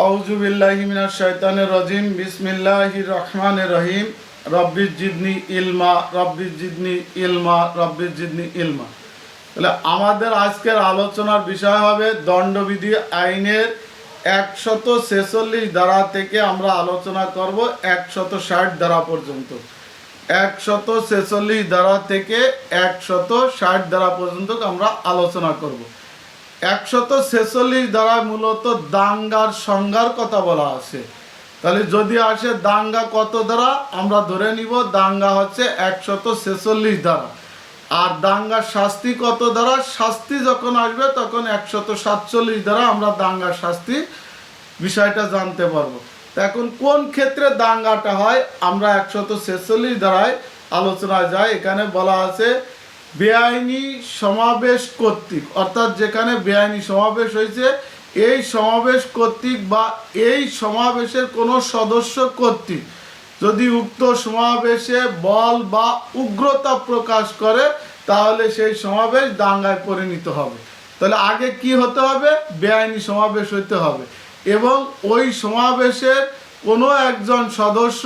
আউযু বিল্লাহি মিনাশ শাইতানির রাজিম বিসমিল্লাহির রহমানির রহিম রব্বি জিদনি ইলমা রব্বি জিদনি ইলমা রব্বি জিদনি ইলমা। তাহলে আমাদের আজকের আলোচনার বিষয় হবে দণ্ডবিধি আইনের 146 ধারা থেকে আমরা আলোচনা করব 160 ধারা পর্যন্ত। 146 ধারা থেকে 160 ধারা পর্যন্ত আমরা আলোচনা করব। 146 ধারা মূলত দাঙ্গার সংজ্ঞার কথা বলা আছে। তাহলে যদি আসে দাঙ্গা কত ধারা, আমরা ধরে নিব দাঙ্গা হচ্ছে 146 ধারা। আর দাঙ্গার শাস্তি কত ধারা, শাস্তি যখন আসবে তখন 147 ধারা আমরা দাঙ্গার শাস্তি বিষয়টা জানতে পারবো। এখন কোন ক্ষেত্রে দাঙ্গাটা হয় আমরা 146 ধারায় আলোচনায় যাই। এখানে বলা আছে বেআইনি সমাবেশ কর্তৃক, অর্থাৎ যেখানে বেআইনি সমাবেশ হয়েছে এই সমাবেশ কর্তৃক বা এই সমাবেশের কোনো সদস্য কর্তৃক যদি উক্ত সমাবেশে বল বা উগ্রতা প্রকাশ করে তাহলে সেই সমাবেশ দাঙ্গায় পরিণত হবে। তাহলে আগে কি হতে হবে, বেআইনি সমাবেশ হইতে হবে এবং ওই সমাবেশের কোনো একজন সদস্য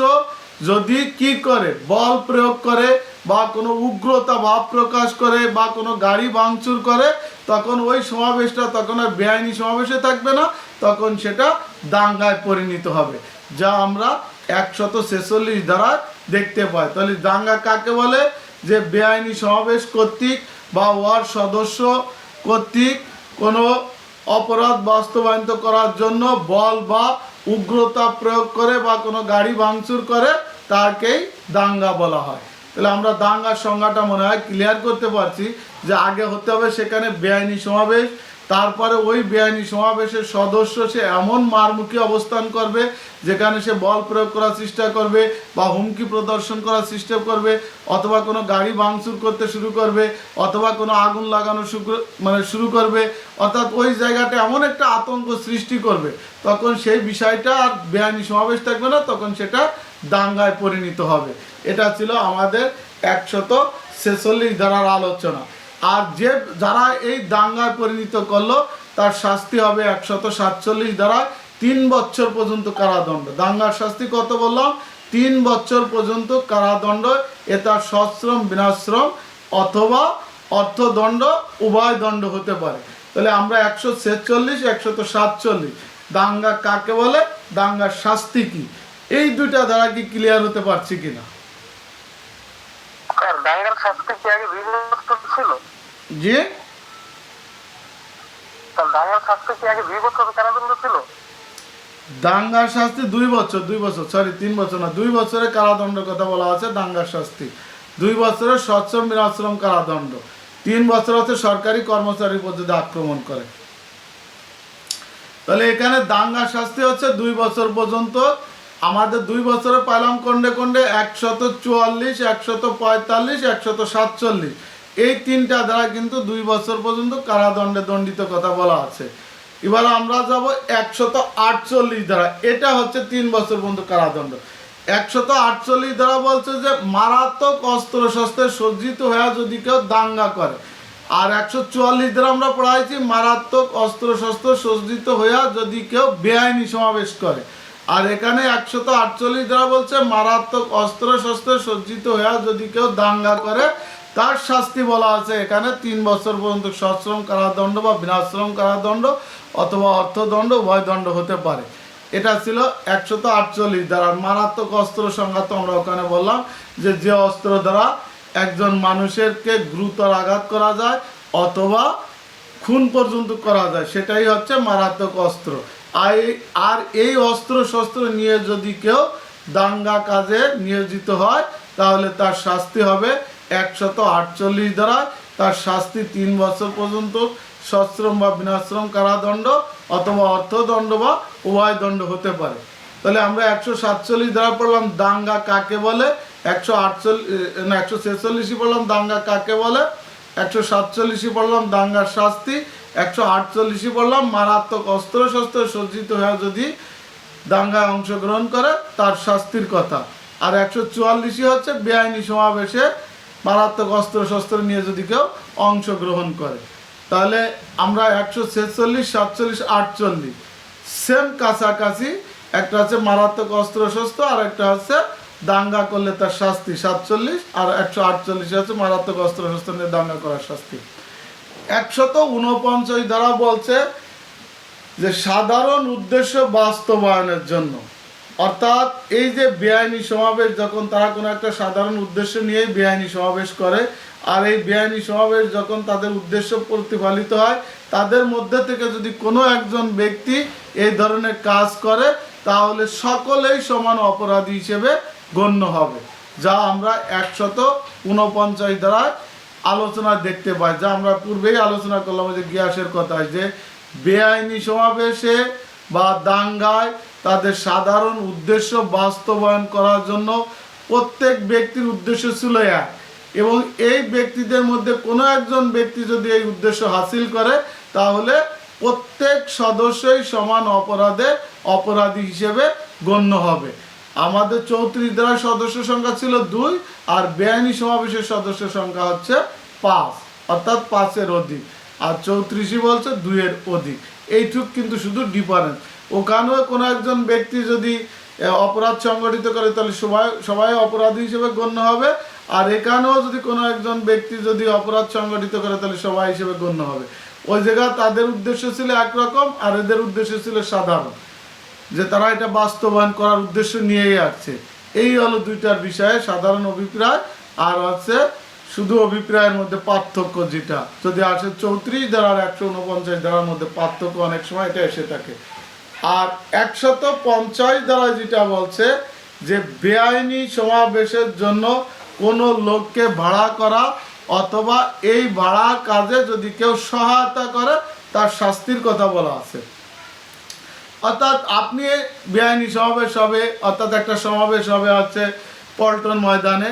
যদি কি করে বল প্রয়োগ করে বা কোনো উগ্রতা ভাব প্রকাশ করে বা কোনো গাড়ি ভাঙচুর করে তখন ওই সমাবেশটা তখন আর বেআইনি সমাবেশে থাকবে না, তখন সেটা দাঙ্গায় পরিণত হবে, যা আমরা 146 দ্বারা দেখতে পাই। তাহলে দাঙ্গা কাকে বলে, যে বেআইনি সমাবেশ কর্তৃক বা ওয়ার সদস্য কর্তৃক কোনো অপরাধ বাস্তবায়িত করার জন্য বল বা উগ্রতা প্রয়োগ করে বা কোনো গাড়ি ভাঙচুর করে তাকেই দাঙ্গা বলা হয়। তাহলে আমরা দাঙ্গার সংজ্ঞাটা মনে হয় ক্লিয়ার করতে পারছি যে আগে হতে হবে সেখানে বেআইনি সমাবেশ, তারপরে ওই বেআইনি সমাবেশের সদস্য সে এমন মারমুখী অবস্থান করবে যেখানে সে বল প্রয়োগ করার চেষ্টা করবে বা হুমকি প্রদর্শন করার চেষ্টা করবে অথবা কোনো গাড়ি ভাঙচুর করতে শুরু করবে অথবা কোনো আগুন লাগানো শুরু করবে, অর্থাৎ ওই জায়গাটা এমন একটা আতঙ্ক সৃষ্টি করবে তখন সেই বিষয়টা আর বেআইনি সমাবেশ থাকবে না, তখন সেটা দাঙ্গায় পরিণত হবে। এটা ছিল আমাদের 146 ধারার আলোচনা। আর যারা এই দাঙ্গায় পরিণত করলো তার শাস্তি হবে 147 ধারা 3 বছর পর্যন্ত কারাদণ্ড। দাঙ্গার শাস্তি কত বললাম, 3 বছর পর্যন্ত কারাদণ্ড, এ তার সশ্রম বিনাশ্রম অথবা অর্থদণ্ড উভয় দণ্ড হতে পারে। তাহলে আমরা 146 147 দাঙ্গা কাকে বলে, দাঙ্গার শাস্তি কি, এই দুইটা দ্বারা কি ক্লিয়ার হতে পারছি কিনা? দাঙ্গার শাস্তি কি আগে 2 বছর ছিল? জি, দাঙ্গার শাস্তি কি আগে 2 বছর কারাদণ্ড ছিল? দাঙ্গার শাস্তি 2 বছর, 2 বছর, সরি 3 বছর না, 2 বছরের কারাদণ্ডের কথা বলা আছে। দাঙ্গার শাস্তি 2 বছরের সশ্রম বিনাশ্রম কারাদণ্ড, 3 বছর হচ্ছে সরকারি কর্মচারীর উপর যদি আক্রমণ করে। তাহলে এখানে দাঙ্গার শাস্তি হচ্ছে 2 বছর পর্যন্ত। আমাদের 2 বছরে পাইলাম কোন্ডে কোন্ডে 144, 145, 147, এই তিনটা দ্বারা কিন্তু 2 বছর পর্যন্ত কারাদণ্ডে দণ্ডিত কথা বলা আছে। এবার আমরা যাব 148 ধারা, এটা হচ্ছে 3 বছর পর্যন্ত কারাদণ্ড। 148 ধারা বলছে যে মারাত্মক অস্ত্র শস্ত্রে সজ্জিত হয়ে যদি কেউ দাঙ্গা করে। আর 144 ধারা আমরা পড়াইছি মারাত্মক অস্ত্র শস্ত্র সজ্জিত হইয়া যদি কেউ বেআইনি সমাবেশ করে। আর এখানে 148 ধারা বলছে মারাত্মক অস্ত্র শস্ত্রে সজ্জিত হইয়া যদি কেউ দাঙ্গা করে তার শাস্তি বলা আছে এখানে 3 বছর পর্যন্ত সশ্রম কারাদণ্ড বা বিনাশ্রম কারাদণ্ড অথবা অর্থদণ্ড উভয় দণ্ড হতে পারে। এটা ছিল 148 ধারা। মারাত্মক অস্ত্র সংজ্ঞা তো আমরা ওখানে বললাম যে অস্ত্র দ্বারা একজন মানুষেরকে গুরুতর আঘাত করা যায় অথবা খুন পর্যন্ত করা যায়, সেটাই হচ্ছে মারাত্মক অস্ত্র। আর এই অস্ত্র শস্ত্র নিয়ে যদি কেউ দাঙ্গা কাজে নিয়োজিত হয় তাহলে তার শাস্তি হবে 148 ধারা। তার শাস্তি 3 বছর পর্যন্ত সশ্রম বা বিনাশ্রম কারাদণ্ড অথবা অর্থদণ্ড বা উভয় দণ্ড হতে পারে। তাহলে আমরা 147 ধারা পড়লাম দাঙ্গা কাকে বলে, 146 পড়লাম দাঙ্গা কাকে বলে, 147 পড়লাম দাঙ্গার শাস্তি, 148 পড়লাম মারাত্মক অস্ত্র শস্ত্র সজ্জিত হয়ে যদি দাঙ্গায় অংশগ্রহণ করে তার শাস্তির কথা। আর 144 হচ্ছে বেআইনি সমাবেশে মারাত্মক অস্ত্র শস্ত্র নিয়ে যদি কেউ অংশগ্রহণ করে। তাহলে আমরা 146, 47, 48 সেম কাছাকাছি, একটা হচ্ছে মারাত্মক অস্ত্রশস্ত্র আর একটা হচ্ছে দাঙ্গা করলে তার শাস্তি 47, আর 148 হচ্ছে মারাত্মক অস্ত্রশস্ত্র নিয়ে দাঙ্গা করার শাস্তি। 149 দ্বারা বলছে যে সাধারণ উদ্দেশ্য বাস্তবায়নের জন্য, অর্থাৎ এই যে বেআইনি সমাবেশ, যখন তারা কোনো একটা সাধারণ উদ্দেশ্য নিয়েই বেআইনি সমাবেশ করে, আর এই বেআইনি সমাবেশ যখন তাদের উদ্দেশ্য প্রতিফলিত হয়, তাদের মধ্যে থেকে যদি কোনো একজন ব্যক্তি এই ধরনের কাজ করে, তাহলে সকলেই সমান অপরাধী হিসেবে গণ্য হবে, যা আমরা 149 দ্বারা আলোচনা দেখতে পাই, যা আমরা পূর্বেই আলোচনা করলাম যে গিয়াসের কথায়, যে বেআইনি সমাবেশে বা দাঙ্গায় তাদের সাধারণ উদ্দেশ্য বাস্তবায়ন করার জন্য প্রত্যেক ব্যক্তির উদ্দেশ্য ছিল এক, এবং এই ব্যক্তিদের মধ্যে কোনো একজন ব্যক্তি যদি এই উদ্দেশ্য হাসিল করে, তাহলে প্রত্যেক সদস্যই সমান অপরাধী হিসেবে গণ্য হবে। আমাদের 34 দ্বারা সদস্য সংখ্যা ছিল 2, আর বেআইনি সমাবেশের সদস্য সংখ্যা হচ্ছে 5, অর্থাৎ 5-এর অধিক, আর 34 বলছে 2-এর অধিক। এইটুক কিন্তু শুধু ডিফারেন্স। ওখানেও কোনো একজন ব্যক্তি যদি অপরাধ সংগঠিত করে, তাহলে সবাই অপরাধী হিসেবে গণ্য হবে, আর এখানেও যদি কোনো একজন ব্যক্তি যদি অপরাধ সংগঠিত করে, তাহলে সবাই হিসেবে গণ্য হবে। ওই জায়গায় তাদের উদ্দেশ্য ছিল একরকম, আর এদের উদ্দেশ্য ছিল সাধারণ, যে তারা এটা বাস্তবায়ন করার উদ্দেশ্য নিয়েই আসছে। এই হলো দুইটার বিষয়ে সাধারণ অভিপ্রায়, আর হচ্ছে শুধু অভিপ্রায়ের মধ্যে পার্থক্য, যেটা যদি আসে 34 দ্বারা আর 149 দ্বারার মধ্যে পার্থক্য অনেক সময় এটা এসে থাকে। আর 150 দ্বারা যেটা বলছে যে বেআইনি সমাবেশের জন্য কোনো লোককে ভাড়া করা অথবা এই ভাড়া কাজে যদি কেউ সহায়তা করে, তার শাস্তির কথা বলা আছে। অর্থাৎ আপনি বেআইনি সমাবেশ হবে, অর্থাৎ একটা সমাবেশ হবে হচ্ছে পল্টন ময়দানে,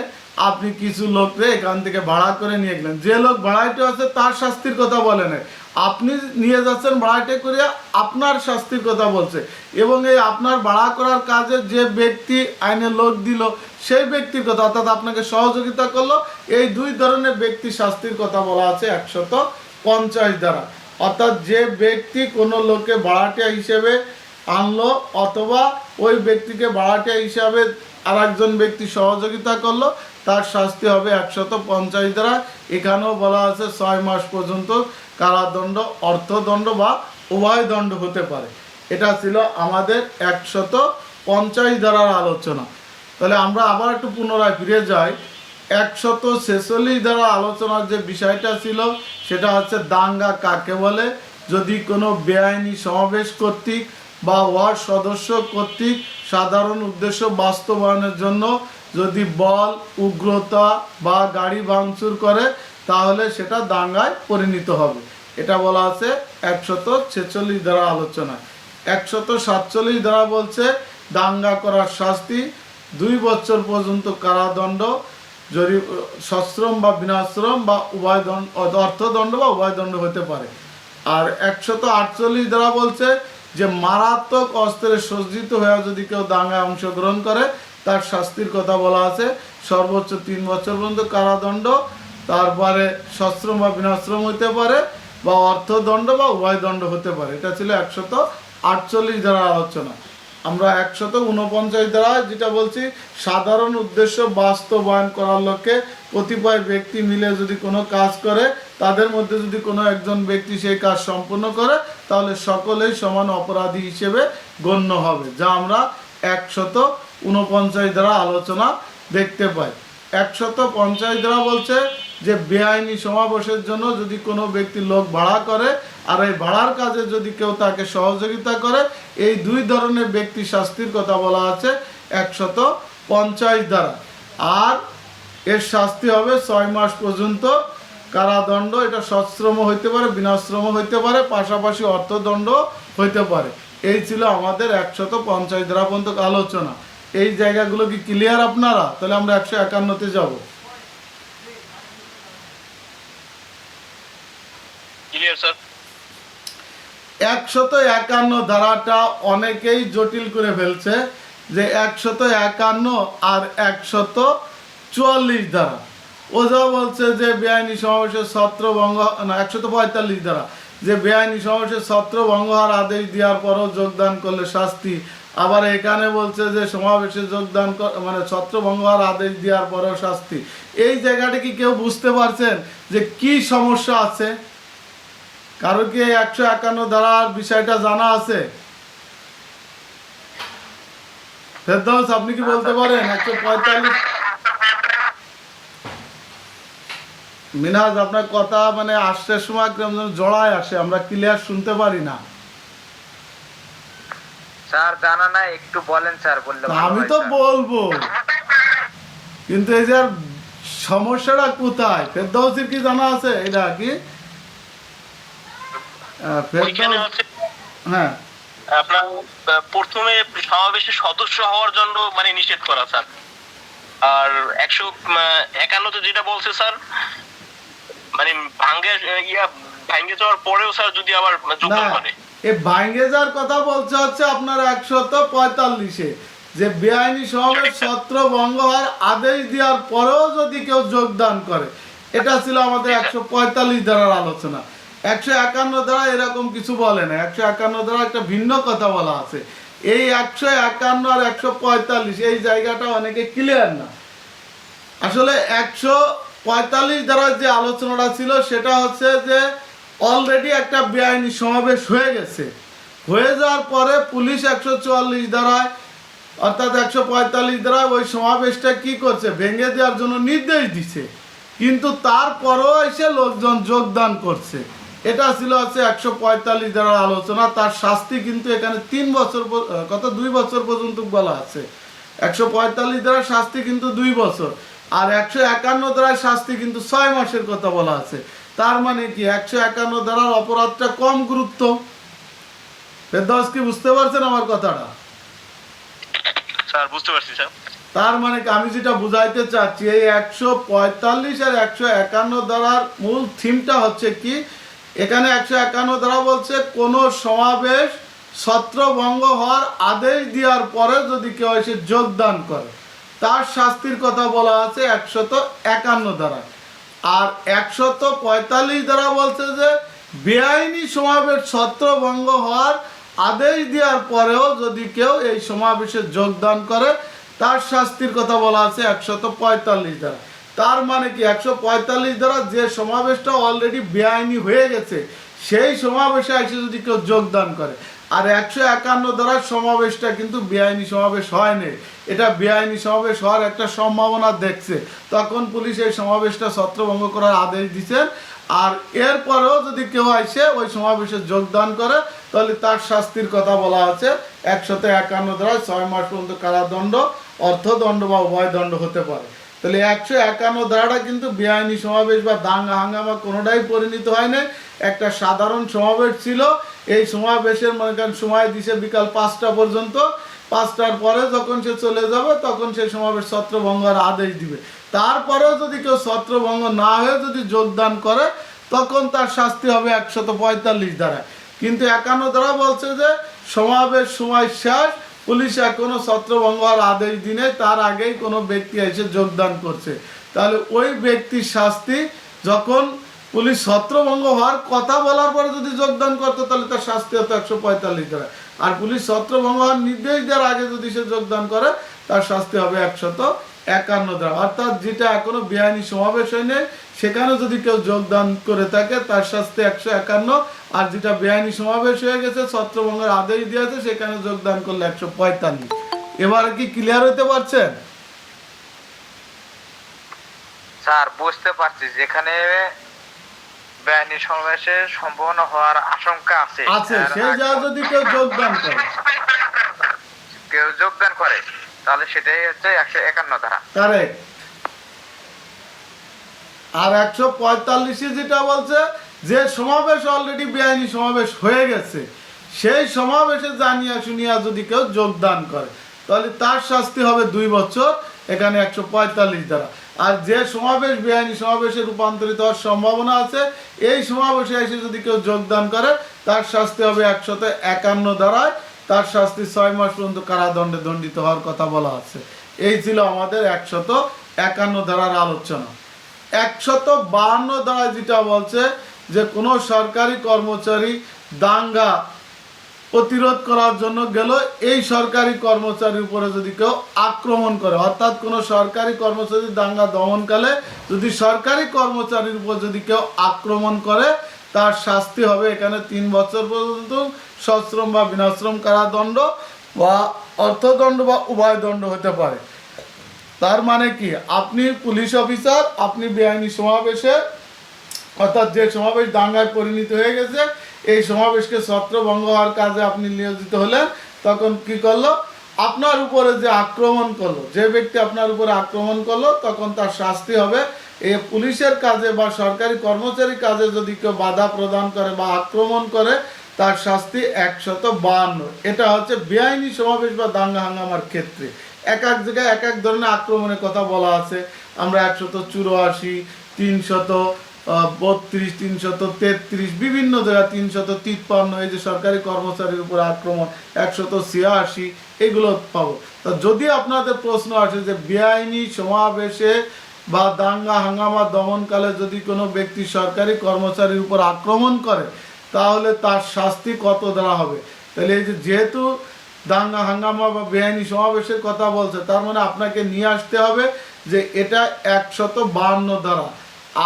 আপনি কিছু লোকরে এখান থেকে ভাড়া করে নিয়ে গেলেন, যে লোক ভাড়াইতে আছে তার শাস্তির কথা বলে না, আপনি নিয়ে যাচ্ছেন ভাড়াটে করিয়া, আপনার শাস্তির কথা বলছে, এবং এই আপনার ভাড়া করার কাজে যে ব্যক্তি আইনে লোক দিল সেই ব্যক্তির কথা, অর্থাৎ আপনাকে সহযোগিতা করলো, এই দুই ধরনের ব্যক্তি শাস্তির কথা বলা আছে 150 দ্বারা। অর্থাৎ যে ব্যক্তি কোনো লোককে ভাড়াটিয়া হিসেবে আনলো, অথবা ওই ব্যক্তিকে ভাড়াটিয়া হিসাবে আর একজন ব্যক্তি সহযোগিতা করলো, তার শাস্তি হবে 150 দ্বারা। এখানেও বলা আছে 6 মাস পর্যন্ত কারাদণ্ড, অর্থদণ্ড বা উভয় দণ্ড হতে পারে। এটা ছিল আমাদের 150 দ্বারার আলোচনা। তাহলে আমরা আবার একটু পুনরায় ফিরে যাই। 146 দ্বারা আলোচনার যে বিষয়টা ছিল, সেটা হচ্ছে দাঙ্গা কাকে বলে। যদি কোনো বেআইনি সমাবেশ কর্তৃক বা ওয়ার্ড সদস্য কর্তৃক সাধারণ উদ্দেশ্য বাস্তবায়নের জন্য যদি বল, উগ্রতা বা গাড়ি ভাঙচুর করে, তাহলে সেটা দাঙ্গায় পরিণত হবে। এটা বলা আছে 146 দ্বারা আলোচনা। 147 দ্বারা বলছে দাঙ্গা করার শাস্তি 2 বছর পর্যন্ত কারাদণ্ড, যদি সশ্রম বা বিনাশ্রম বা উভয় দণ্ড, অর্থদণ্ড বা উভয় দণ্ড হতে পারে। আর 148 দ্বারা বলছে যে মারাত্মক অস্ত্রে সজ্জিত হয়ে যদি কেউ দাঙ্গায় অংশগ্রহণ করে, তার শাস্তির কথা বলা আছে সর্বোচ্চ 3 বছর পর্যন্ত কারাদণ্ড, তারপরে সশ্রম বা বিনাশ্রম হতে পারে, বা অর্থদণ্ড বা উভয় দণ্ড হতে পারে। এটা ছিল 148 দ্বারা আলোচনা। আমরা 149 দ্বারা যেটা বলছি, সাধারণ উদ্দেশ্য বাস্তবায়ন করার লক্ষ্যে কতিপয় ব্যক্তি মিলে যদি কোনো কাজ করে, তাদের মধ্যে যদি কোনো একজন ব্যক্তি সেই কাজ সম্পূর্ণ করে, তাহলে সকলেই সমান অপরাধী হিসেবে গণ্য হবে, যা আমরা 149 দ্বারা আলোচনা দেখতে পাই। 150 দ্বারা বলছে যে বেআইনি সমাবেশের জন্য যদি কোনো ব্যক্তি লোক ভাড়া করে, আর এই ভাড়ার কাজে যদি কেউ তাকে সহযোগিতা করে, এই দুই ধরনের ব্যক্তি শাস্তির কথা বলা আছে 150 দ্বারা। আর এর শাস্তি হবে 6 মাস পর্যন্ত কারাদণ্ড। এটা সশ্রম হইতে পারে, বিনাশ্রম হইতে পারে, পাশাপাশি অর্থদণ্ড হইতে পারে। এই ছিল আমাদের 150 দ্বারা পর্যন্ত আলোচনা। এই জায়গাগুলো কি ক্লিয়ার আপনারা? তাহলে আমরা 151-তে যাব। Clear sir. 151 ধারাটা অনেকেই জটিল করে ফেলছে, যে 151 আর 144 ধারা। ওঝা বলছে যে বেআইনি সমাবেশের ছত্রভঙ্গ, না 145 ধারা, যে বেআইনি সমাবেশে ছত্রভঙ্গ হওয়ার আদেশ দেওয়ার পরও যোগদান করলে শাস্তি, আবার এখানে বলছে যে সমাবেশে যোগদান মানে ছত্রভঙ্গ হওয়ার আদেশ দেওয়ার পরও শাস্তি। এই জায়গাটা কি কেউ বুঝতে পারছেন যে কি সমস্যা আছে? কারো কি 151 ধারার বিষয়টা জানা আছে? ফেরদৌস, আপনি কি বলতে পারেন 145? মিনহাজ, আপনার কথা মানে আসছে সময় কেমন জড়ায় আসে, আমরা ক্লিয়ার শুনতে পারি না। স্যার জানা নাই, একটু বলেন স্যার, বললে ভালো আমি হয়, তো স্যার। বলবো, কিন্তু এই যে আর সমস্যাটা কোথায়? ফেরদৌসির কি জানা আছে এটা কি? ওইখানে ফেরদৌস, হচ্ছে হ্যাঁ, আপনার প্রথমে সমাবেশের সদস্য হওয়ার জন্য মানে নিষেধ করা স্যার। আর 151 যেটা বলছে স্যার, মানে ভাঙ্গে যাওয়ার পরেও স্যার যদি আবার যোগদান না, করে। এই ভাঙ্গে যাওয়ার কথা বলছে হচ্ছে আপনার 145-এ, যে বেআইনি সমাবেশ ছত্রভঙ্গ হওয়ার আদেশ দেওয়ার পরেও যদি কেউ যোগদান করে। এটা ছিল আমাদের 145 ধারার আলোচনা। 151 ধারা এরকম কিছু বলে না। 151 ধারা একটা ভিন্ন কথা বলা আছে। এই 151 আর 145 এই জায়গাটা অনেকে ক্লিয়ার না। আসলে 145 ধারার যে আলোচনাটা ছিল সেটা হচ্ছে যে অলরেডি একটা বেআইনি সমাবেশ হয়ে গেছে, হয়ে যাওয়ার পরে পুলিশ 144 ধারায় অর্থাৎ 145 ধারায় ওই সমাবেশটা কি করছে, ভেঙে দেওয়ার জন্য নির্দেশ দিছে, কিন্তু তারপরেও এসে লোকজন যোগদান করছে। এটা ছিল হচ্ছে 145 ধারার আলোচনা। তার শাস্তি কিন্তু এখানে 3 বছর 2 বছর পর্যন্ত বলা আছে। 145 ধারার শাস্তি কিন্তু 2 বছর, আর 151 ধারার শাস্তি কিন্তু 6 মাসের কথা বলা আছে। তার মানে কি 151 ধারার অপরাধটা কম গুরুত্ব। ফেরদৌস, কি বুঝতে পারছেন আমার কথাটা? স্যার বুঝতে পারছি স্যার। তার মানে কি আমি যেটা বুঝাইতে চাচ্ছি, এই 145 আর 151 ধারার মূল থিমটা হচ্ছে কি, এখানে 151 ধারা বলছে কোনো সমাবেশ ছত্রভঙ্গ হওয়ার আদেশ দেওয়ার পরে যদি কেউ এসে যোগদান করে তার শাস্তির কথা বলা আছে 151 ধারা। আর 145 ধারা বলছে যে বেআইনি সমাবেশ ছত্রভঙ্গ হওয়ার আদেশ দেওয়ার পরেও যদি কেউ এই সমাবেশে যোগদান করে তার শাস্তির কথা বলা আছে 145 ধারা। তার মানে কি 145 ধারা যে সমাবেশটা অলরেডি বেআইনি হয়ে গেছে সেই সমাবেশে এসে যদি কেউ যোগদান করে, আর 151 ধারার সমাবেশটা কিন্তু বেআইনি সমাবেশ হয়নি, এটা বেআইনি সমাবেশ হওয়ার একটা সম্ভাবনা দেখছে, তখন পুলিশ এই সমাবেশটা ছত্রভঙ্গ করার আদেশ দিচ্ছেন। আর এরপরেও যদি কেউ এসে ওই সমাবেশে যোগদান করে তাহলে তার শাস্তির কথা বলা আছে 151 ধারায় 6 মাস পর্যন্ত কারাদণ্ড, অর্থদণ্ড বা উভয় দণ্ড হতে পারে। তাহলে 151 ধারাটা কিন্তু বেআইনি সমাবেশ বা দাঙ্গা হাঙ্গামা কোনোটাই পরিণত হয় না, একটা সাধারণ সমাবেশ ছিল। এই সমাবেশের মনে করেন সময় দিছে বিকাল 5টা পর্যন্ত, 5টার পরে যখন সে চলে যাবে তখন সেই সমাবেশ ছত্রভঙ্গের আদেশ দিবে। তারপরেও যদি কেউ ছত্রভঙ্গ না হয়ে যদি যোগদান করে তখন তার শাস্তি হবে 145 ধারায়। কিন্তু 51 ধারা বলছে যে সমাবেশ সময় শেষ, পুলিশ এখনো ছত্রভঙ্গ হওয়ার আদেশ দিনে তার আগেই কোনো ব্যক্তি এসে যোগদান করছে, তাহলে ওই ব্যক্তির শাস্তি যখন পুলিশ ছত্রভঙ্গ হওয়ার কথা বলার পরে যদি যোগদান করতো তাহলে তার শাস্তি হতো 145 ধারা। আর পুলিশ ছত্রভঙ্গ হওয়ার নির্দেশ দেওয়ার আগে যদি সে যোগদান করে তার শাস্তি হবে 151 ধারা। অর্থাৎ যেটা এখনো বেআইনি সমাবেশ হয়নি সেখানে যদি কেউ যোগদান করে থাকে তার শাস্তি 151, আর যেটা বেআইনি সমাবেশ হয়ে গেছে ছত্রভঙ্গের আদেশ দিয়েছে সেখানে যোগদান করলে 145। এবারে কি ক্লিয়ার হইতে পারছেন? স্যার বুঝতে পারছি, যেখানে বেআইনি সমাবেশের সম্ভাবনা হওয়ার আশঙ্কা আছে সেই জায়গায় যদি কেউ যোগদান করে তাহলে সেটাই হচ্ছে 151 ধারা। কারেক্ট। আর 145 যেটা বলছে যে সমাবেশ অলরেডি বেআইনি সমাবেশ হয়ে গেছে সেই সমাবেশে জানিয়া শুনিয়া যদি কেউ যোগদান করে তাহলে তার শাস্তি হবে 2 বছর, এখানে 145 ধারা। আর যে সমাবেশ বেআইনি সমাবেশে রূপান্তরিত হওয়ার সম্ভাবনা আছে এই সমাবেশে এসে যদি কেউ যোগদান করে তার শাস্তি হবে 151 ধারায়, তার শাস্তি 6 মাস পর্যন্ত কারাদণ্ডে দণ্ডিত হওয়ার কথা বলা আছে। এই ছিল আমাদের 151 ধারার আলোচনা। 152 ধারায় যেটা বলছে যে কোনো সরকারি কর্মচারী দাঙ্গা প্রতিরোধ করার জন্য গেল, এই সরকারি কর্মচারীর উপরে যদি কেউ আক্রমণ করে, অর্থাৎ কোনো সরকারি কর্মচারী দাঙ্গা দমনকালে যদি সরকারি কর্মচারীর উপর যদি কেউ আক্রমণ করে, তার শাস্তি হবে এখানে 3 বছর পর্যন্ত সশ্রম বা বিনাশ্রম কারাদণ্ড বা অর্থদণ্ড বা উভয় দণ্ড হতে পারে। তার মানে কি, আপনি পুলিশ অফিসার, আপনি বেআইনি সমাবেশে, অর্থাৎ যে সমাবেশ দাঙ্গায় পরিণত হয়ে গেছে, এই সমাবেশকে ছত্রভঙ্গ হওয়ার কাজে আপনি নিয়োজিত হলেন, তখন কি করলো, আপনার উপরে যে আক্রমণ করলো, যে ব্যক্তি আপনার উপরে আক্রমণ করলো, তখন তার শাস্তি হবে এই পুলিশের কাজে বা সরকারি কর্মচারী কাজে যদি কেউ বাধা প্রদান করে বা আক্রমণ করে, তার শাস্তি 152। এটা হচ্ছে বেআইনি সমাবেশ বা দাঙ্গা হাঙ্গামার ক্ষেত্রে। এক এক জায়গায় এক এক ধরনের আক্রমণের কথা বলা আছে। আমরা 184, 332, 333, বিভিন্ন জায়গায় 353, এই যে সরকারি কর্মচারীর উপর আক্রমণ 186, এগুলো পাবো। তো যদি আপনাদের প্রশ্ন আসে যে বেআইনি সমাবেশে বা দাঙ্গা হাঙ্গামা দমনকালে যদি কোনো ব্যক্তি সরকারি কর্মচারীর উপর আক্রমণ করে, তাহলে তার শাস্তি কত দ্বারা হবে, তাহলে এই যে যেহেতু দাঙ্গা হাঙ্গামা বা বেআইনি সমাবেশের কথা বলছে, তার মানে আপনাকে নিয়ে আসতে হবে যে এটা 152 ধারা।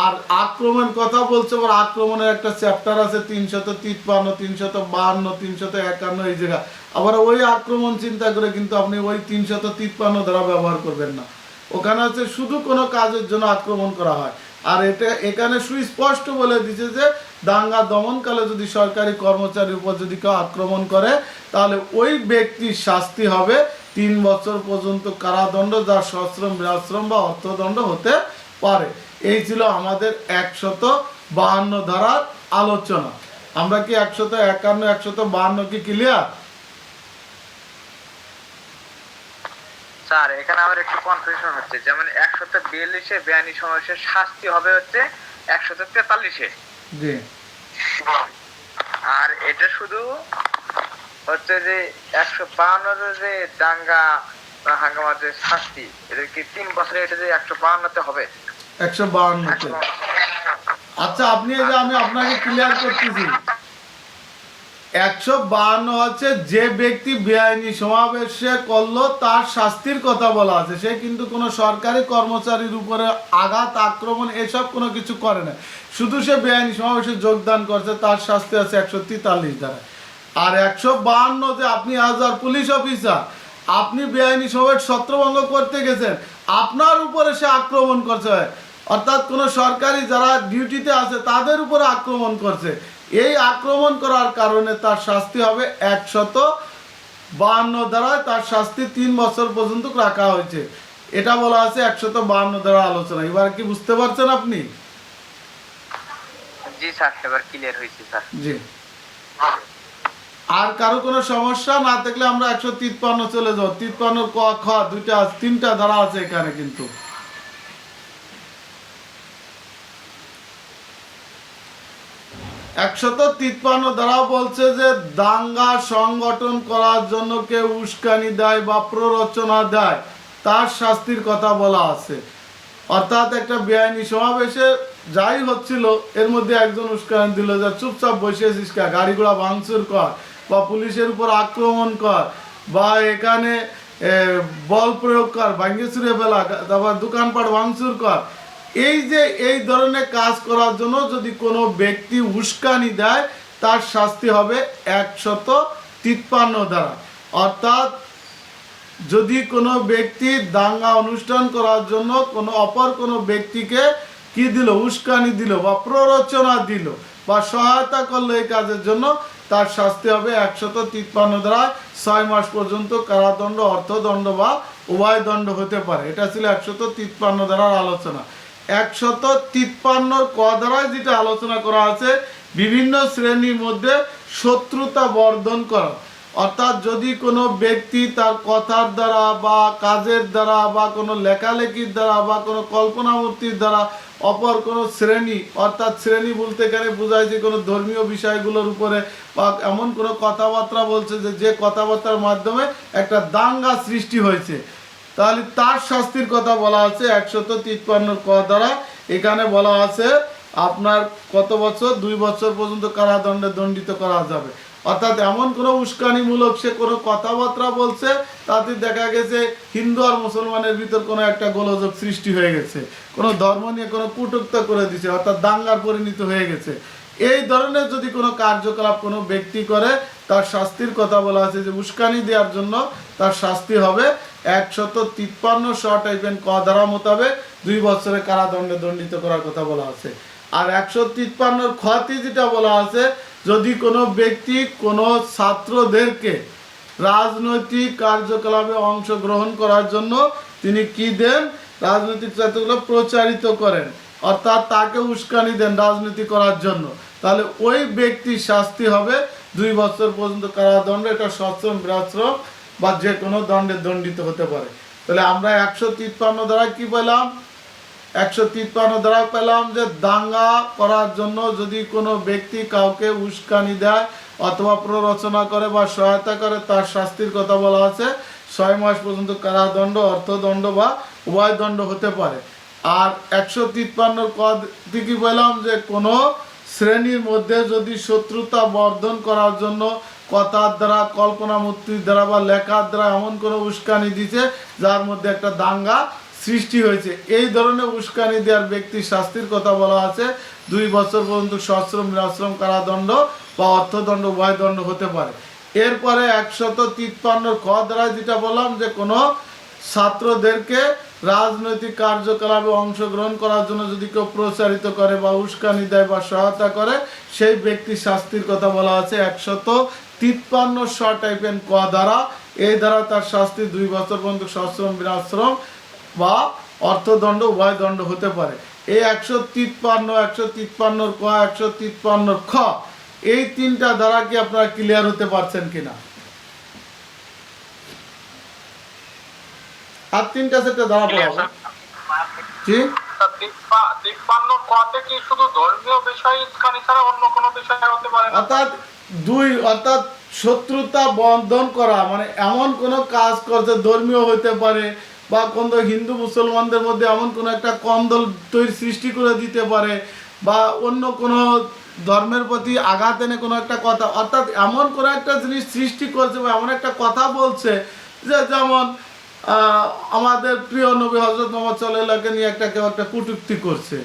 আর আক্রমণের কথা বলছে, আবার আক্রমণের একটা চ্যাপ্টার আছে 353, 352, 351, এই জায়গা। আবার ওই আক্রমণ চিন্তা করে কিন্তু আপনি ওই 353 ধারা ব্যবহার করবেন না। ওখানে হচ্ছে শুধু কোনো কাজের জন্য আক্রমণ করা হয়। আর এটা এখানে সুস্পষ্ট বলে দিচ্ছে যে দাঙ্গা দমনকালে যদি সরকারি কর্মচারীর উপর যদি কেউ আক্রমণ করে, তাহলে ওই ব্যক্তির শাস্তি হবে 3 বছর পর্যন্ত কারাদণ্ড, যা সশ্রম, বিনাশ্রম বা অর্থদণ্ড হতে পারে। এই ছিল আমাদের 152 ধারার আলোচনা। আমরা কি 151, 152 কি ক্লিয়ার? স্যার এখানে আমার একটু কনফিউশন হচ্ছে, যেমন 142-এ বেআইনি সমাবেশের শাস্তি হবে হচ্ছে 143-এ, জি। আর এটা শুধু হচ্ছে যে 152-এর যে দাঙ্গা হাঙ্গামার যে শাস্তি, এটা কি 3 বছরে, এটা যে 152-তে হবে? 152-তে। আচ্ছা, আপনি এই যে আমি আপনাকে ক্লিয়ার করতেছি, 152 হচ্ছে যে ব্যক্তি বেআইনি সমাবেশে করলো তার শাস্তির কথা বলা আছে। সে কিন্তু কোনো সরকারি কর্মচারীর উপরে আঘাত, আক্রমণ এসব কোনো কিছু করে না, শুধু সে বেআইনি সমাবেশে যোগদান করছে, তার শাস্তি আছে 143 ধারা। আর 152 যে আপনি আজ পুলিশ অফিসার, আপনি বেআইনি সমাবেশ ছত্রভঙ্গ করতে গেছেন, আপনার উপরে সে আক্রমণ করছে, অর্থাৎ কোনো সরকারি যারা ডিউটিতে আছে তাদের উপরে আক্রমণ করছে, এই আক্রমণ করার কারণে তার শাস্তি হবে 152 ধারায়, তার শাস্তি 3 বছর পর্যন্ত রাখা হয়েছে। এটা বলা আছে 152 ধারা আলোচনা। এবার কি বুঝতে পারছেন আপনি? জি স্যার, এবার ক্লিয়ার হয়েছে স্যার। জি। আর কারো কোনো সমস্যা না থাকলে আমরা 153 চলে যাও। 53 ক, খ, 3টা ধারা আছে এখানে। কিন্তু 153 ধারা বলছে যে দাঙ্গা সংগঠন করার জন্য কেউ উস্কানি দেয় বা প্ররোচনা দেয়, তার শাস্তির কথা বলা আছে। অর্থাৎ একটা বেআইনি সমাবেশে যাই হচ্ছিল, এর মধ্যে একজন উস্কানি দিল যে চুপচাপ বসেছিস কা, গাড়ি ঘোড়া ভাঙচুর কর বা পুলিশের উপর আক্রমণ কর বা এখানে বল প্রয়োগ কর, ভাঙে চুরে ফেলা, তারপর দোকানপাট ভাঙচুর কর, এই যে এই ধরনের কাজ করার জন্য যদি কোনো ব্যক্তি উস্কানি দেয়, তার শাস্তি হবে 153 ধারা। অর্থাৎ যদি কোনো ব্যক্তি দাঙ্গা অনুষ্ঠান করার জন্য কোনো অপর কোনো ব্যক্তিকে কি দিল, উস্কানি দিল বা প্ররোচনা দিল বা সহায়তা করলো এই কাজের জন্য, তার শাস্তি হবে 153 ধারায় 6 মাস পর্যন্ত কারাদণ্ড, অর্থদণ্ড বা উভয় দণ্ড হতে পারে। এটা ছিল 153 ধারার আলোচনা। 153 ক ধারায় যেটা আলোচনা করা আছে, বিভিন্ন শ্রেণীর মধ্যে শত্রুতা বর্ধন করা। অর্থাৎ যদি কোনো ব্যক্তি তার কথার দ্বারা বা কাজের দ্বারা বা কোনো লেখালেখির দ্বারা বা কোনো কল্পনামূর্তির দ্বারা অপর কোনো শ্রেণী, অর্থাৎ শ্রেণী বলতে এখানে বোঝায় যে কোনো ধর্মীয় বিষয়গুলোর উপরে বা এমন কোনো কথাবার্তা বলছে যে কথাবার্তার মাধ্যমে একটা দাঙ্গা সৃষ্টি হয়েছে, তাহলে তার শাস্তির কথা বলা আছে 153 ক দ্বারা। এখানে বলা আছে আপনার কত বছর, 2 বছর পর্যন্ত কারাদণ্ডে দণ্ডিত করা যাবে। অর্থাৎ এমন কোনো উস্কানিমূলক সে কোনো কথাবার্তা বলছে, তাতে দেখা গেছে হিন্দু আর মুসলমানের ভিতর কোনো একটা গোলযোগ সৃষ্টি হয়ে গেছে, কোনো ধর্ম নিয়ে কোনো কটূক্তি করে দিছে, অর্থাৎ দাঙ্গার পরিণত হয়ে গেছে। এই ধরনের যদি কোনো কার্যকলাপ কোনো ব্যক্তি করে, তার শাস্তির কথা বলা আছে যে উস্কানি দেওয়ার জন্য তার শাস্তি হবে 153 শ টাইপের ক ধারা মোতাবেক 2 বছরের কারাদণ্ডে দণ্ডিত করার কথা বলা আছে। আর 153 খতে যেটা বলা আছে, যদি কোনো ব্যক্তি কোনো ছাত্রদেরকে রাজনৈতিক কার্যকলাপে অংশগ্রহণ করার জন্য তিনি কি দেন, রাজনৈতিক ছাত্রগুলো প্রচারিত করেন, অর্থাৎ তাকে উস্কানি দেন রাজনীতি করার জন্য, তাহলে ওই ব্যক্তির শাস্তি হবে 2 বছর পর্যন্ত কারাদণ্ড। এটা সশ্রম, বিরাশ্রম বা যে কোনো দণ্ডে দণ্ডিত হতে পারে। তাহলে আমরা 153 দ্বারা কি পেলাম, 153 দ্বারা পেলাম যে দাঙ্গা করার জন্য যদি কোনো ব্যক্তি কাউকে উস্কানি দেয় অথবা প্ররোচনা করে বা সহায়তা করে, তার শাস্তির কথা বলা আছে 6 মাস পর্যন্ত কারাদণ্ড, অর্থদণ্ড বা উভয় দণ্ড হতে পারে। আর 153 পদ থেকে বললাম যে কোনো শ্রেণীর মধ্যে যদি শত্রুতা বর্ধন করার জন্য কথার দ্বারা, কল্পনা মূর্তির দ্বারা বা লেখার দ্বারা এমন কোনো উস্কানি দিছে যার মধ্যে একটা দাঙ্গা সৃষ্টি হয়েছে, এই ধরনের উস্কানি দেওয়ার ব্যক্তির শাস্তির কথা বলা আছে 2 বছর পর্যন্ত সশ্রম, নিরাশ্রম কারাদণ্ড বা অর্থদণ্ড, উভয় দণ্ড হতে পারে। এরপরে 153 খ দ্বারা যেটা বললাম যে কোনো ছাত্রদেরকে রাজনৈতিক কার্যকলাপে অংশগ্রহণ করার জন্য যদি কেউ প্রচারিত করে বা উস্কানি দেয় বা সহায়তা করে, সেই ব্যক্তির শাস্তির কথা বলা আছে 153 শ টাইপের ক দ্বারা। এই দ্বারা তার শাস্তি 2 বছর পর্যন্ত সশ্রম, বিনাশ্রম বা অর্থদণ্ড, উভয় দণ্ড হতে পারে। এই 153 ক, 153 খ, এই তিনটা দ্বারা কি আপনারা ক্লিয়ার হতে পারছেন কিনা? আর তিনটা সেটা দ্বারা বলা হবে। জি, 53 কতে কি শুধু ধর্মীয় বিষয় উস্কানি ছাড়া অন্য কোনো বিষয় হতে পারে না? অর্থাৎ শত্রুতা বন্ধন করা, মানে এমন কোনো কাজ করতে, ধর্মীয় হইতে পারে বা কোন হিন্দু মুসলমানদের মধ্যে এমন কোনো একটা কন্দল তৈরি সৃষ্টি করে দিতে পারে, বা অন্য কোনো ধর্মের প্রতি আঘাত এনে কোনো একটা কথা, অর্থাৎ এমন কোনো একটা জিনিস সৃষ্টি করছে বা এমন একটা কথা বলছে যে, যেমন আমাদের প্রিয় নবী হযরত মুহাম্মদ সাল্লাল্লাহু আলাইহি ওয়াসাল্লামকে নিয়ে কেউ একটা কটূক্তি করছে,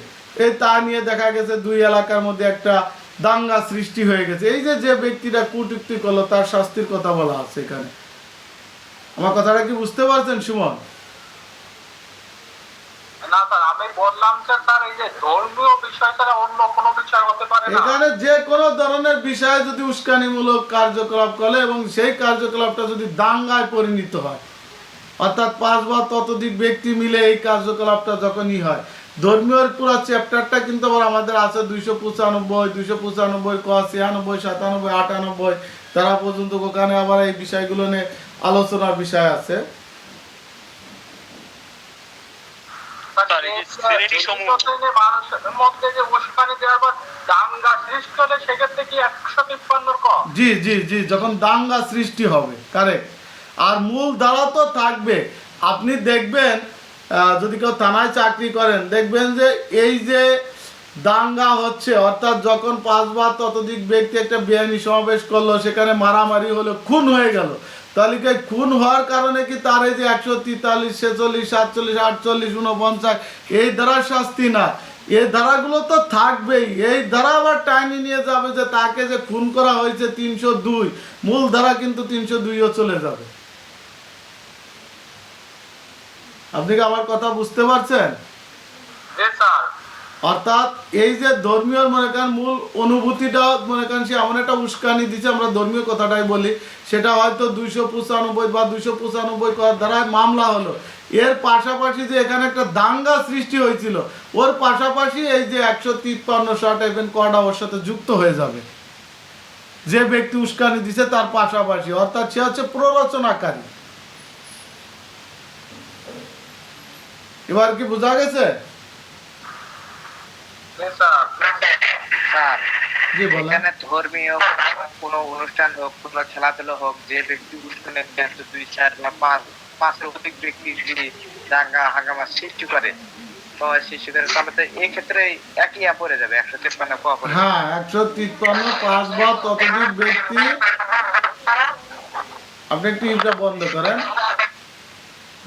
এই তা নিয়ে দেখা গেছে 2 এলাকার মধ্যে একটা দাঙ্গা সৃষ্টি হয়ে গেছে। এই যে ব্যক্তিটা কটূক্তি করলো, তার শাস্তির কথা বলা আছে এখানে। আমার কথাটা কি বুঝতে পারছেন সুমন? না স্যার, আমি বললাম যে স্যার এই যে ধর্মীয় বিষয় ছাড়া অন্য কোনো বিষয় হতে পারে না? এখানে যে কোনো ধরনের বিষয়ে যদি উস্কানিমূলক কার্যকলাপ করে এবং সেই কার্যকলাপটা যদি দাঙ্গায় পরিণত হয়, অর্থাৎ 5 বা ততোধিক ব্যক্তি মিলে এই কার্যকলাপটা যখনই হয়, ধর্মীয় পুরো চ্যাপ্টারটা কিন্তু আবার আমাদের আছে 295, 295 ক, 96, 97, 98 তারা পর্যন্ত, ওখানে আবার এই বিষয়গুলো নিয়ে আলোচনার বিষয় আছে। জি জি জি, যখন দাঙ্গা সৃষ্টি হবে, কারেক্ট। আর মূল ধারা তো থাকবে। আপনি দেখবেন যদি কেউ থানায় চাকরি করেন, দেখবেন যে এই যে দাঙ্গা হচ্ছে, অর্থাৎ যখন 5 বা ততোধিক ব্যক্তি একটা বেআইনি সমাবেশ করলো, সেখানে মারামারি হলো, খুন হয়ে গেল, তাহলে কি খুন হওয়ার কারণে কি তার এই যে 143, 46, 47, 48, 49 এই ধারার শাস্তি না, এই ধারাগুলো তো থাকবেই। এই ধারা আবার টাইনি নিয়ে যাবে যে তাকে যে খুন করা হয়েছে 302, মূল ধারা কিন্তু 302ও চলে যাবে। আপনি কি আমার কথা বুঝতে পারছেন? অর্থাৎ এই যে ধর্মীয় মনে করেন মূল অনুভূতিটা মনে করেন সে এমন একটা উস্কানি দিচ্ছে, আমরা ধর্মীয় কথাটাই বলি, সেটা হয়তো 295 বা 295 দ্বারা মামলা হলো, এর পাশাপাশি যে এখানে একটা দাঙ্গা সৃষ্টি হয়েছিল, ওর পাশাপাশি এই যে 153 টাইপের কটা ওর সাথে যুক্ত হয়ে যাবে, যে ব্যক্তি উস্কানি দিচ্ছে তার পাশাপাশি, অর্থাৎ সে হচ্ছে প্ররোচনাকারী। এবার কি বোঝা গেছে? স্যার, জি বলেন। এখানে ধর্মীয় কোনো অনুষ্ঠান হোক, কোনো খেলাধুলা হোক, যে ব্যক্তি অনুষ্ঠানে 2, 4 বা 5 অধিক ব্যক্তি যদি দাঙ্গা হাঙ্গামা সৃষ্টি করে, সময় সৃষ্টি করে, তাহলে তো এই ক্ষেত্রে একই পড়ে যাবে 153 পড়ে যাবে। হ্যাঁ, 153 5 বা ততোধিক ব্যক্তি। আপনি একটু ইটা বন্ধ করেন,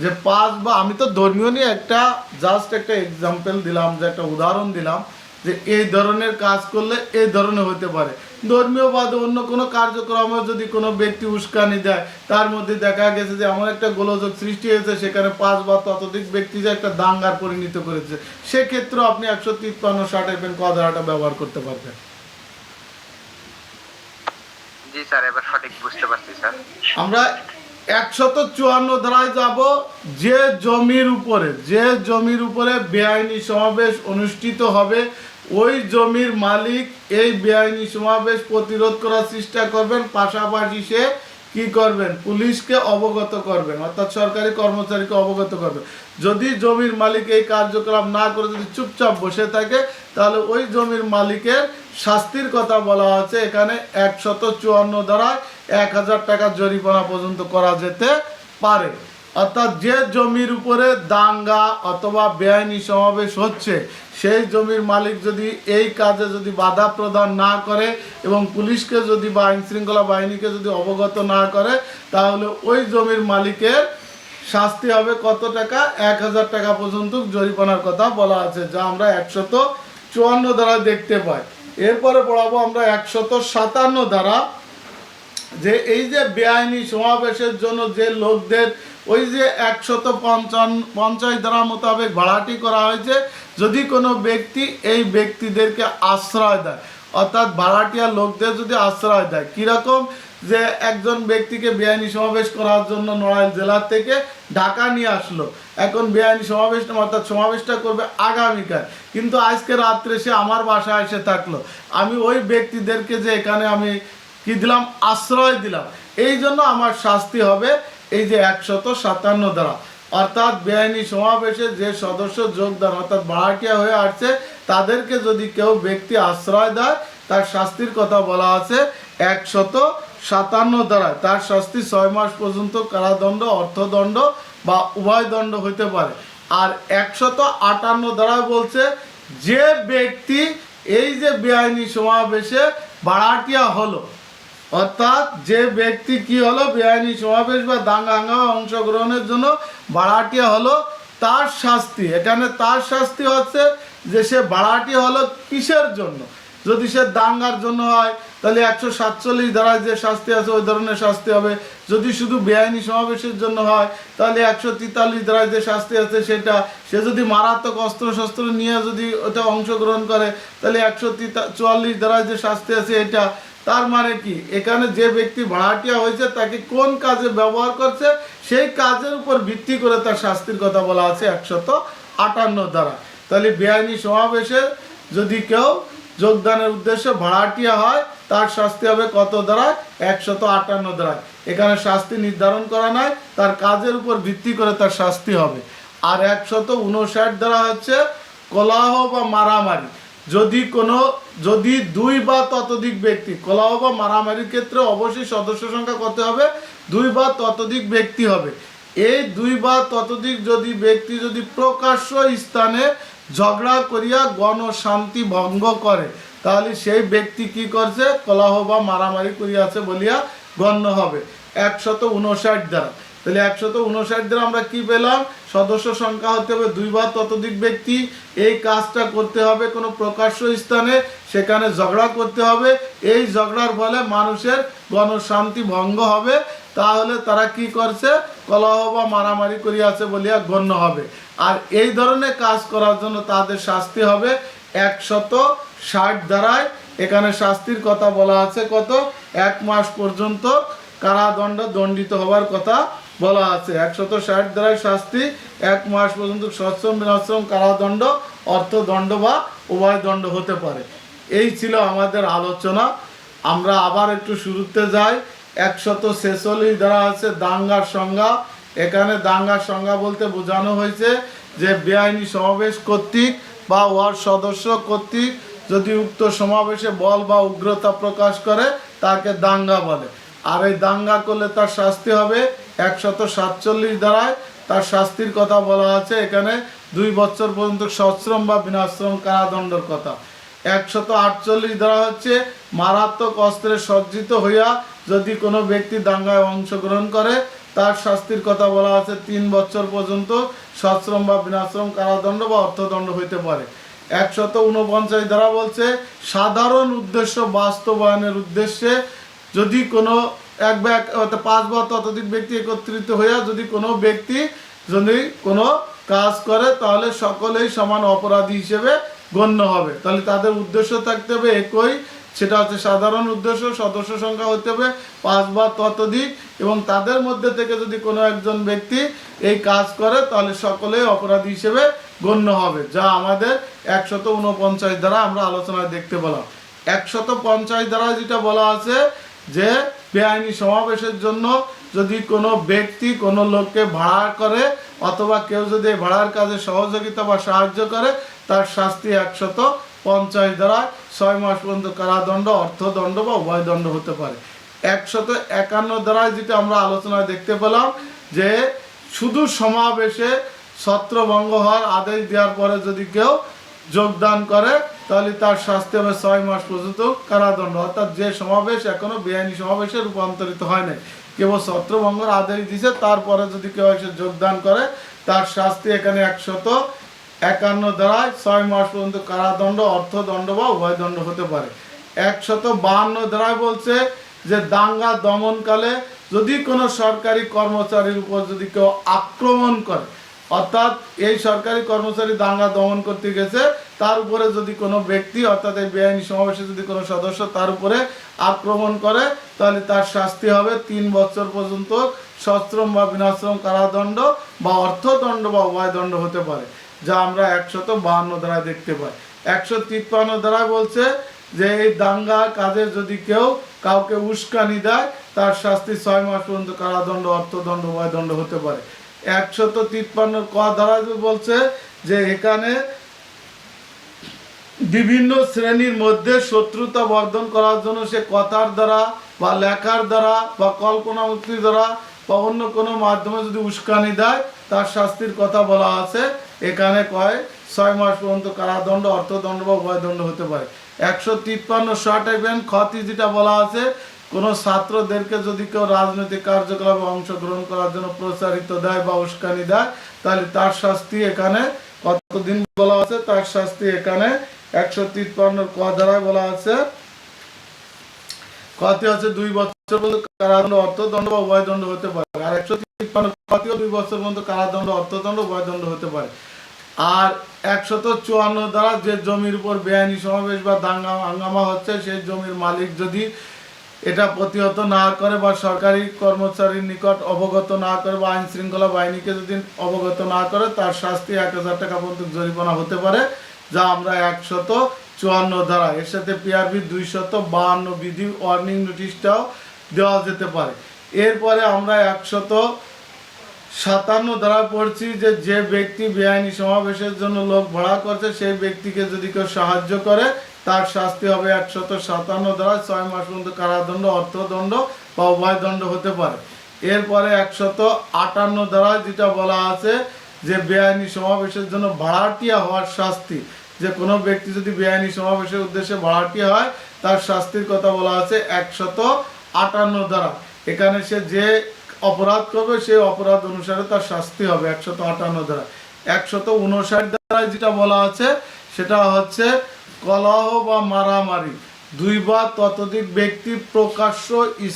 যে 5 বা, আমি তো ধর্মীয় নিয়ে একটা জাস্ট একটা এক্সাম্পল দিলাম, যে একটা উদাহরণ দিলাম যে এই ধরনের কাজ করলে এই ধরনের হতে পারে। ধর্মীয় বাদে অন্য কোনো কার্যক্রমে যদি কোনো ব্যক্তি উস্কানি দেয়, তার মধ্যে দেখা গেছে যে এমন একটা গোলযোগ সৃষ্টি হয়েছে, সেখানে 5 বা ততোধিক ব্যক্তি যে একটা দাঙ্গার পরিণত করেছে, সেক্ষেত্রে আপনি 153 60 ক ধারাটা ব্যবহার করতে পারবেন। জি স্যার, এবার সঠিক বুঝতে পারছি স্যার। আমরা 154 ধারায় যাব। যে জমির উপরে বেআইনি সমাবেশ অনুষ্ঠিত হবে, ওই জমির মালিক এই বেআইনি সমাবেশ প্রতিরোধ করার চেষ্টা করবেন, পাশাপাশি সে কি করবেন, পুলিশকে অবগত করবেন, অর্থাৎ সরকারি কর্মচারীকে অবগত করবেন। যদি জমির মালিক এই কার্যক্রম না করে যদি চুপচাপ বসে থাকে, তাহলে ওই জমির মালিকের শাস্তির কথা বলা আছে এখানে 154 ধারায় 1000 টাকা জরিমানা পর্যন্ত করা যেতে পারে। অর্থাৎ যে জমির উপরে দাঙ্গা অথবা বেআইনি সমাবেশ হচ্ছে, সেই জমির মালিক যদি এই কাজে যদি বাধা প্রদান না করে এবং পুলিশকে যদি বা আইন শৃঙ্খলা বাহিনীকে যদি অবগত না করে, তাহলে ওই জমির মালিকের শাস্তি হবে কত টাকা, 1000 টাকা পর্যন্ত জরিমানার কথা বলা আছে, যা আমরা 154 ধারা দেখতে পাই। এরপরে পড়াবো আমরা 157 ধারা, যে এই যে বেআইনি সমাবেশের জন্য যে লোকদের ওই যে 150 ধারা মোতাবেক ভাড়াটি করা হয়েছে, যদি কোনো ব্যক্তি এই ব্যক্তিদেরকে আশ্রয় দেয়, অর্থাৎ ভাড়াটিয়া লোকদের যদি আশ্রয় দেয়, কীরকম, যে একজন ব্যক্তিকে বেআইনি সমাবেশ করার জন্য নড়াইল জেলা থেকে ঢাকা নিয়ে আসলো, এখন বেআইনি সমাবেশ অর্থাৎ সমাবেশটা করবে আগামীকাল, কিন্তু আজকে রাত্রে সে আমার বাসায় এসে থাকলো, আমি ওই ব্যক্তিদেরকে যে এখানে আমি কি দিলাম, আশ্রয় দিলাম, এই জন্য আমার শাস্তি হবে এই যে 157 ধারা। অর্থাৎ বেআইনি সমাবেশে যে সদস্য যোগদান অর্থাৎ ভাড়াটিয়া হয়ে আসছে, তাদেরকে যদি কেউ ব্যক্তি আশ্রয় দেয়, তার শাস্তির কথা বলা আছে 157 ধারায়। তার শাস্তি 6 মাস পর্যন্ত কারাদণ্ড, অর্থদণ্ড বা উভয় দণ্ড হতে পারে। আর 158 ধারায় বলছে, যে ব্যক্তি এই যে বেআইনি সমাবেশে ভাড়াটিয়া হলো, অর্থাৎ যে ব্যক্তি কি হলো, বেআইনি সমাবেশ বা দাঙ্গা হাঙ্গামা অংশগ্রহণের জন্য ভাড়াটিয়া হলো, তার শাস্তি, এখানে তার শাস্তি হচ্ছে যে সে ভাড়াটিয়া হলো কিসের জন্য। যদি সে দাঙ্গার জন্য হয়, তাহলে 147 ধারায় যে শাস্তি আছে ওই ধরনের শাস্তি হবে। যদি শুধু বেআইনি সমাবেশের জন্য হয়, তাহলে 143 ধারায় যে শাস্তি আছে সেটা। সে যদি মারাত্মক অস্ত্রশস্ত্র নিয়ে যদি ওটা অংশগ্রহণ করে, তাহলে 144 ধারায় যে শাস্তি আছে এটা। তার মানে কি, এখানে যে ব্যক্তি ভাড়াটিয়া হয়েছে তাকে কোন কাজে ব্যবহার করছে, সেই কাজের উপর ভিত্তি করে তার শাস্তির কথা বলা আছে 158 ধারা। তাহলে বেআইনি সমাবেশে যদি কেউ যোগদানের উদ্দেশ্যে ভাড়াটিয়া হয়, তার শাস্তি হবে কত ধারায়, 158 ধারায়। এখানে শাস্তি নির্ধারণ করা নাই, তার কাজের উপর ভিত্তি করে তার শাস্তি হবে। আর 159 ধারা হচ্ছে কলহ বা মারামারি। যদি 2 বা ততোধিক ব্যক্তি, কলহ বা মারামারির ক্ষেত্রে অবশ্যই সদস্য সংখ্যা কত হবে, 2 বা ততোধিক ব্যক্তি হবে। এই 2 বা ততোধিক যদি ব্যক্তি যদি প্রকাশ্য স্থানে ঝগড়া করিয়া গণশান্তি ভঙ্গ করে, তাহলে সেই ব্যক্তি কি করছে, কলহ বা মারামারি করিয়াছে বলিয়া গণ্য হবে 159 দ্বারা। তাহলে 159 দ্বারা আমরা কি পেলাম, সদস্য সংখ্যা হতে হবে 2 বা ততোধিক ব্যক্তি, এই কাজটা করতে হবে কোনো প্রকাশ্য স্থানে, সেখানে ঝগড়া করতে হবে, এই ঝগড়ার ফলে মানুষের গণশান্তি ভঙ্গ হবে, তাহলে তারা কি করছে, কলহ বা মারামারি করিয়াছে বলিয়া গণ্য হবে। আর এই ধরনের কাজ করার জন্য তাদের শাস্তি হবে 160 ধারায়। এখানে শাস্তির কথা বলা আছে কত, 1 মাস পর্যন্ত কারাদণ্ড দণ্ডিত হওয়ার কথা বলা আছে। 160 ধারায় শাস্তি 1 মাস পর্যন্ত সশ্রম বিনাশ্রম কারাদণ্ড, অর্থদণ্ড বা উভয় দণ্ড হতে পারে। এই ছিল আমাদের আলোচনা। আমরা আবার একটু শুরুতে যাই। 146 ধারা আছে দাঙ্গার সংজ্ঞা। এখানে দাঙ্গার সংজ্ঞা বলতে বোঝানো হয়েছে যে বেআইনি সমাবেশ কর্তৃক বা ওয়ার্ড সদস্য কর্তৃক যদি উক্ত সমাবেশে বল বা উগ্রতা প্রকাশ করে, তাকে দাঙ্গা বলে। আর এই দাঙ্গা করলে তার শাস্তি হবে 147 দ্বারায় তার শাস্তির কথা বলা আছে। এখানে 2 বছর পর্যন্ত সশ্রম বা বিনাশ্রম কারাদণ্ডের কথা। 148 দ্বারা হচ্ছে মারাত্মক অস্ত্রে সজ্জিত হইয়া যদি কোনো ব্যক্তি দাঙ্গায় অংশগ্রহণ করে তার শাস্তির কথা বলা আছে। 3 বছর পর্যন্ত সশ্রম বা বিনাশ্রম কারাদণ্ড বা অর্থদণ্ড হইতে পারে। 149 দ্বারা বলছে সাধারণ উদ্দেশ্য বাস্তবায়নের উদ্দেশ্যে যদি কোনো 5 বা ততোধিক ব্যক্তি একত্রিত হইয়া যদি কোনো ব্যক্তি যদি কোনো কাজ করে তাহলে সকলেই সমান অপরাধী হিসেবে গণ্য হবে। তাহলে তাদের উদ্দেশ্য থাকতে হবে একই, সেটা হচ্ছে সাধারণ উদ্দেশ্য, সদস্য সংখ্যা হতে হবে 5 বা ততোধিক, এবং তাদের মধ্যে থেকে যদি কোনো একজন ব্যক্তি এই কাজ করে তাহলে সকলেই অপরাধী হিসেবে গণ্য হবে, যা আমাদের 149 দ্বারা আমরা আলোচনায় দেখতে পেলাম। 150 দ্বারা যেটা বলা আছে যে বেআইনি সমাবেশের জন্য যদি কোনো ব্যক্তি কোনো লোককে ভাড়া করে অথবা কেউ যদি এই ভাড়ার কাজে সহযোগিতা বা সাহায্য করে তার শাস্তি 150 দ্বারা 6 মাস পর্যন্ত কারাদণ্ড, অর্থদণ্ড বা উভয় দণ্ড হতে পারে। 151 দ্বারা যেটা আমরা আলোচনায় দেখতে পেলাম যে শুধু সমাবেশে ছত্রভঙ্গ হওয়ার আদেশ দেওয়ার পরে যদি কেউ যোগদান করে তাহলে তার শাস্তি হবে 6 মাস পর্যন্ত কারাদণ্ড, অর্থাৎ যে সমাবেশ এখনো বেআইনি সমাবেশে রূপান্তরিত হয় নাই, কেবল ছত্রভঙ্গের আদেশ দিছে, তারপরে যদি কেউ এসে যোগদান করে তার শাস্তি এখানে 151 দ্বারায় 6 মাস পর্যন্ত কারাদণ্ড, অর্থদণ্ড বা উভয় দণ্ড হতে পারে। 152 দ্বারায় বলছে যে দাঙ্গা দমনকালে যদি কোনো সরকারি কর্মচারীর উপর যদি কেউ আক্রমণ করে, অর্থাৎ এই সরকারি কর্মচারী দাঙ্গা দমন করতে গেছে, তার উপরে যদি কোনো ব্যক্তি অর্থাৎ এই বেআইনি সমাবেশে যদি কোনো সদস্য তার উপরে আক্রমণ করে তাহলে তার শাস্তি হবে 3 বছর পর্যন্ত সশ্রম বা বিনাশ্রম কারাদণ্ড বা অর্থদণ্ড বা উভয় দণ্ড হতে পারে, যা আমরা 152 দ্বারা দেখতে পাই। 153 দ্বারা বলছে যে এই দাঙ্গা কাজে যদি কেউ কাউকে উস্কানি দেয় তার শাস্তি 6 মাস পর্যন্ত কারাদণ্ড, অর্থদণ্ড উভয় দণ্ড হতে পারে। 153 ক দ্বারা বলছে যে এখানে বিভিন্ন শ্রেণীর মধ্যে শত্রুতা বর্ধন করার জন্য সে কথার দ্বারা বা লেখার দ্বারা বা কল্পনা মুক্তির দ্বারা বা অন্য কোনো মাধ্যমে যদি উস্কানি দেয় তার শাস্তির কথা বলা আছে। এখানে 6 মাস পর্যন্ত কারাদণ্ড, অর্থদণ্ড বা উভয় দণ্ড হতে পারে। 153 শর্ট ইভেন্ট ক্ষতি যেটা বলা আছে কোনো ছাত্রদেরকে যদি কেউ রাজনৈতিক কার্যকলাপে অংশগ্রহণ করার জন্য প্রচারিত দেয় বা উস্কানি দেয় তাহলে তার শাস্তি এখানে কতদিন বলা আছে, তার শাস্তি এখানে 153 ক ধারায় বলা আছে ক্ষতি হচ্ছে 2 বছর পর্যন্ত কারাদণ্ড, অর্থদণ্ড বা উভয় দণ্ড হতে পারে। আর 153 ক্ষতিও 2 বছর পর্যন্ত কারাদণ্ড, অর্থদণ্ড উভয় দণ্ড হতে পারে। আর 154 দ্বারা যে জমির উপর বেআইনি সমাবেশ বা দাঙ্গা হাঙ্গামা হচ্ছে সেই জমির মালিক যদি এটা প্রতিহত না করে বা সরকারি কর্মচারীর নিকট অবগত না করে বা আইন শৃঙ্খলা বাহিনীকে যদি অবগত না করে তার শাস্তি 1000 টাকা পর্যন্ত জরিমানা হতে পারে, যা আমরা 154 ধারা, এর সাথে পিআরবি 252 বিধি ওয়ার্নিং নোটিশটাও দেওয়া যেতে পারে। এরপরে আমরা 157 ধারা পড়ছি যে যে ব্যক্তি বেআইনি সমাবেশের জন্য লোক ভাড়া করছে সেই ব্যক্তিকে যদি কেউ সাহায্য করে তার শাস্তি হবে 157 ধারা 6 মাস পর্যন্ত কারাদণ্ড, অর্থদণ্ড বা উভয় দণ্ড হতে পারে। এরপরে 158 ধারা যেটা বলা আছে যে বেআইনি সমাবেশের জন্য ভাড়াটিয়া হওয়ার শাস্তি, যে কোনো ব্যক্তি যদি বেআইনি সমাবেশের উদ্দেশ্যে ভাড়াটিয়া হয় তার শাস্তির কথা বলা আছে 158 ধারা। এখানে সে যে অপরাধ করবে সেই অপরাধ অনুসারে তার শাস্তি হবে 158 ধারা। 159 ধারায় যেটা বলা আছে সেটা হচ্ছে কলহ বা মারামারি, 2 বা ততোধিক ব্যক্তি প্রকাশ্য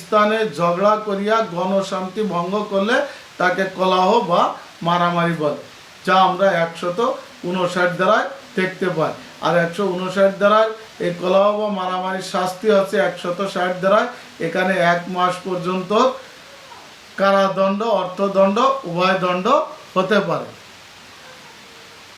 স্থানে ঝগড়া করিয়া গণশান্তি ভঙ্গ করলে তাকে কলহ বা মারামারি বলে, যা আমরা 159 দ্বারায় দেখতে পাই। আর 159 দ্বারায় এই কলহ বা মারামারির শাস্তি হচ্ছে 160 দ্বারায়, এখানে 1 মাস পর্যন্ত কারাদণ্ড, অর্থদণ্ড উভয় দণ্ড হতে পারে।